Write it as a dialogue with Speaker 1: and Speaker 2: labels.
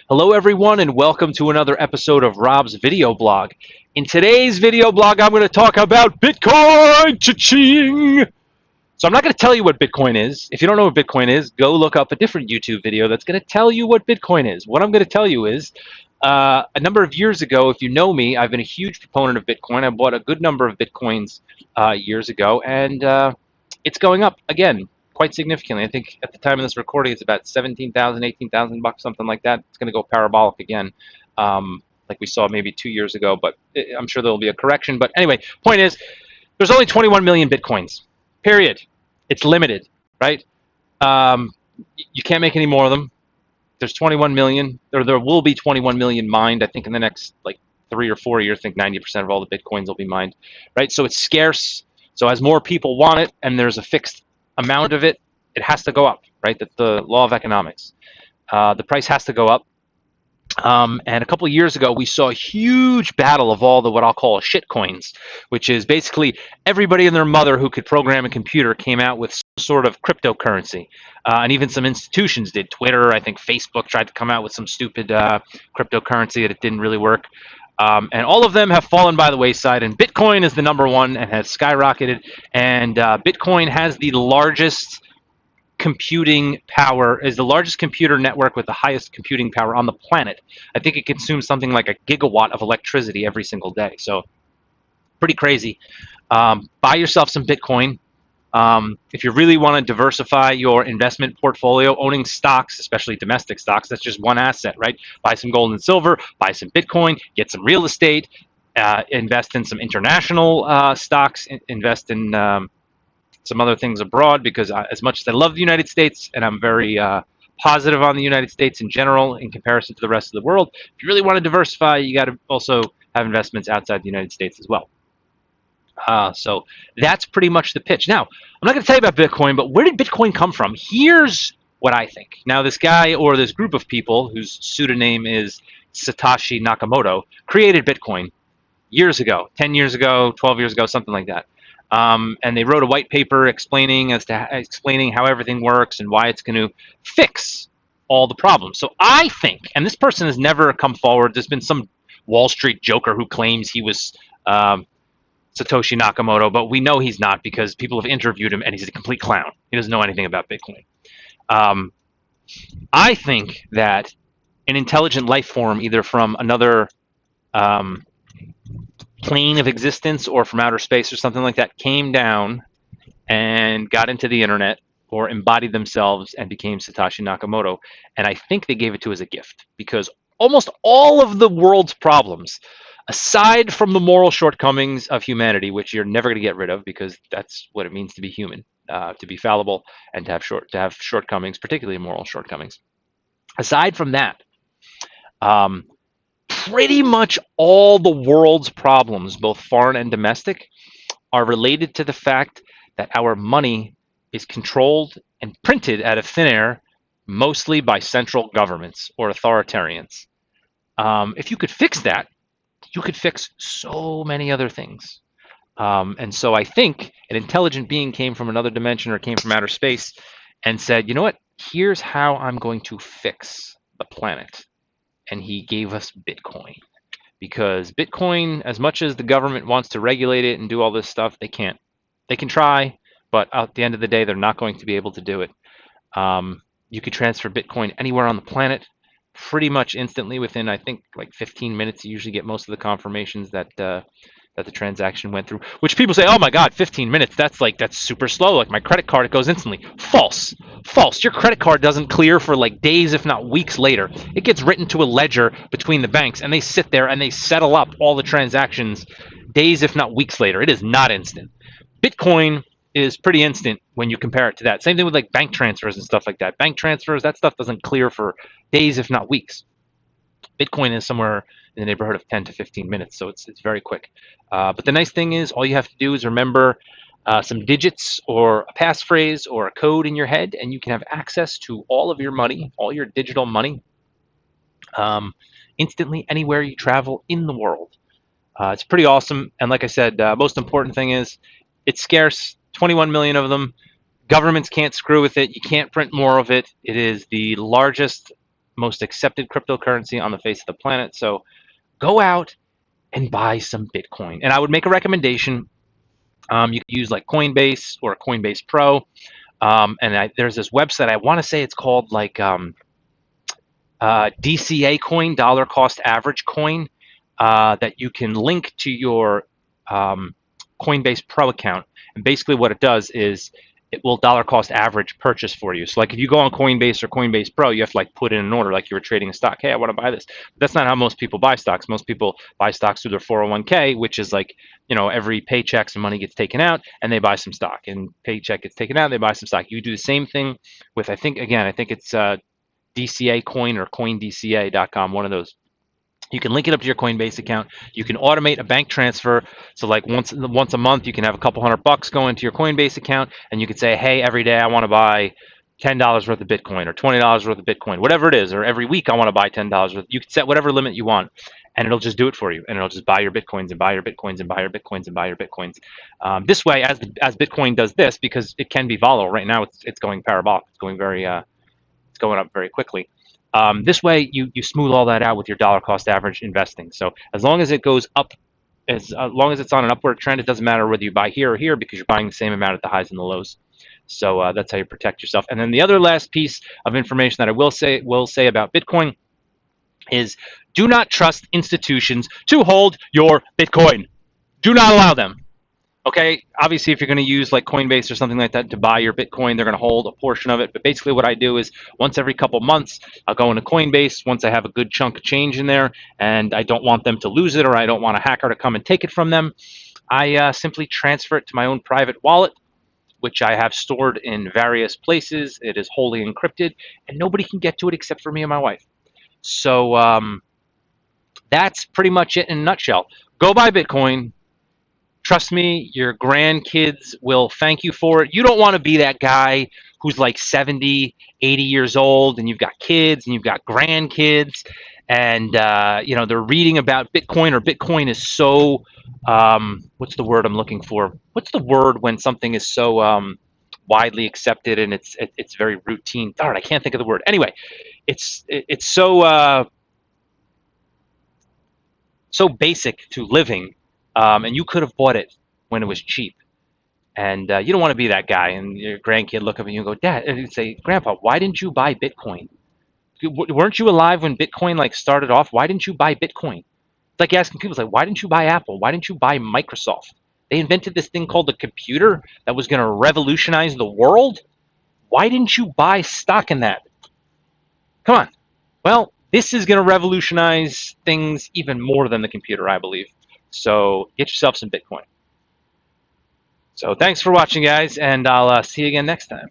Speaker 1: Hello, everyone, and welcome to another episode of Rob's video blog. In today's video blog, I'm going to talk about Bitcoin. Cha-ching! So I'm not going to tell you what Bitcoin is. If you don't know what Bitcoin is, go look up a different YouTube video that's going to tell you what Bitcoin is. What I'm going to tell you is a number of years ago, if you know me, I've been a huge proponent of Bitcoin. I bought a good number of Bitcoins years ago, and it's going up again quite significantly. I think at the time of this recording, it's about 17,000, 18,000 bucks, something like that. It's going to go parabolic again, like we saw maybe 2 years ago, but I'm sure there'll be a correction. But anyway, point is, there's only 21 million Bitcoins, period. It's limited, right? You can't make any more of them. There's 21 million, or there will be 21 million mined, I think, in the next like 3 or 4 years. I think 90% of all the Bitcoins will be mined, right? So it's scarce. So as more people want it and there's a fixed amount of it, it has to go up, right? That's the law of economics. The price has to go up. And a couple of years ago, we saw a huge battle of all the what I'll call shit coins, which is basically everybody and their mother who could program a computer came out with some sort of cryptocurrency. And even some institutions did. Twitter, I think Facebook tried to come out with some stupid cryptocurrency that it didn't really work. And all of them have fallen by the wayside, and Bitcoin is the number one and has skyrocketed. And Bitcoin has the largest computing power, is the largest computer network with the highest computing power on the planet. I think it consumes something like a gigawatt of electricity every single day. So pretty crazy. Buy yourself some Bitcoin. If you really want to diversify your investment portfolio, owning stocks, especially domestic stocks, that's just one asset, right? Buy some gold and silver, buy some Bitcoin, get some real estate, invest in some international stocks, invest in some other things abroad, because as much as I love the United States and I'm very positive on the United States in general in comparison to the rest of the world, if you really want to diversify, you got to also have investments outside the United States as well. So that's pretty much the pitch. Now, I'm not going to tell you about Bitcoin, but where did Bitcoin come from? Here's what I think. Now, this guy or this group of people whose pseudonym is Satoshi Nakamoto created Bitcoin years ago, 10 years ago, 12 years ago, something like that. And they wrote a white paper explaining how everything works and why it's going to fix all the problems. So I think, and this person has never come forward, there's been some Wall Street joker who claims he was Satoshi Nakamoto, but we know he's not because people have interviewed him and he's a complete clown. He doesn't know anything about Bitcoin. I think that an intelligent life form, either from another plane of existence or from outer space or something like that, came down and got into the internet or embodied themselves and became Satoshi Nakamoto. And I think they gave it to as a gift, because almost all of the world's problems, aside from the moral shortcomings of humanity, which you're never going to get rid of because that's what it means to be human, to be fallible and to have shortcomings, particularly moral shortcomings. Aside from that, pretty much all the world's problems, both foreign and domestic, are related to the fact that our money is controlled and printed out of thin air, mostly by central governments or authoritarians. If you could fix that, you could fix so many other things. And so I think an intelligent being came from another dimension or came from outer space and said, you know what, here's how I'm going to fix the planet. And he gave us Bitcoin. Because Bitcoin, as much as the government wants to regulate it and do all this stuff, they can't. They can try, but at the end of the day, they're not going to be able to do it. You could transfer Bitcoin anywhere on the planet pretty much instantly within, I think, like 15 minutes. You usually get most of the confirmations that the transaction went through, which people say, oh my God, 15 minutes, that's super slow. Like my credit card, it goes instantly. False. Your credit card doesn't clear for like days, if not weeks later. It gets written to a ledger between the banks and they sit there and they settle up all the transactions days, if not weeks later. It is not instant. Bitcoin is pretty instant when you compare it to that. Same thing with like bank transfers and stuff like that. Bank transfers, that stuff doesn't clear for days, if not weeks. Bitcoin is somewhere in the neighborhood of 10 to 15 minutes, so it's very quick. But the nice thing is, all you have to do is remember some digits or a passphrase or a code in your head, and you can have access to all of your money, all your digital money, instantly anywhere you travel in the world. It's pretty awesome, and like I said, most important thing is it's scarce, 21 million of them. Governments can't screw with it. You can't print more of it. It is the largest most accepted cryptocurrency on the face of the planet. So go out and buy some Bitcoin. And I would make a recommendation. You can use like Coinbase or Coinbase Pro. There's this website. I want to say it's called like DCA coin, dollar cost average coin, that you can link to your Coinbase Pro account. And basically, what it does is it will dollar cost average purchase for you. So, like if you go on Coinbase or Coinbase Pro, you have to like put in an order, like you were trading a stock. Hey, I want to buy this. But that's not how most people buy stocks. Most people buy stocks through their 401k, which is like, every paycheck some money gets taken out and they buy some stock, and paycheck gets taken out, they buy some stock. You do the same thing with, I think it's DCA coin or coindca.com, one of those. You can link it up to your Coinbase account. You can automate a bank transfer. So like once a month, you can have a couple $100 go into your Coinbase account, and you can say, hey, every day I want to buy $10 worth of Bitcoin or $20 worth of Bitcoin, whatever it is, or every week I want to buy $10 worth. You can set whatever limit you want, and it'll just do it for you, and it'll just buy your Bitcoins and buy your Bitcoins and buy your Bitcoins and buy your Bitcoins. This way, as Bitcoin does this, because it can be volatile. Right now, it's going parabolic. It's going up very quickly. This way, you smooth all that out with your dollar cost average investing. So as long as it goes up, as long as it's on an upward trend, it doesn't matter whether you buy here or here, because you're buying the same amount at the highs and the lows. So that's how you protect yourself. And then the other last piece of information that I will say about Bitcoin is, do not trust institutions to hold your Bitcoin. Do not allow them. Okay, obviously, if you're going to use like Coinbase or something like that to buy your Bitcoin, they're going to hold a portion of it. But basically, what I do is once every couple months, I'll go into Coinbase once I have a good chunk of change in there, and I don't want them to lose it, or I don't want a hacker to come and take it from them. I simply transfer it to my own private wallet, which I have stored in various places. It is wholly encrypted, and nobody can get to it except for me and my wife. So that's pretty much it in a nutshell. Go buy Bitcoin. Trust me, your grandkids will thank you for it. You don't want to be that guy who's like 70, 80 years old, and you've got kids and you've got grandkids, and they're reading about Bitcoin, or Bitcoin is so what's the word I'm looking for? What's the word when something is so widely accepted and it's very routine? Darn, I can't think of the word. Anyway, it's so basic to living, and you could have bought it when it was cheap. And you don't want to be that guy, and your grandkid look up at you and go, Dad, and you'd say, Grandpa, why didn't you buy Bitcoin? Weren't you alive when Bitcoin like started off? Why didn't you buy Bitcoin? It's like asking people, it's like, why didn't you buy Apple? Why didn't you buy Microsoft? They invented this thing called the computer that was going to revolutionize the world. Why didn't you buy stock in that? Come on. Well, this is going to revolutionize things even more than the computer, I believe. So get yourself some Bitcoin. So thanks for watching, guys, and I'll see you again next time.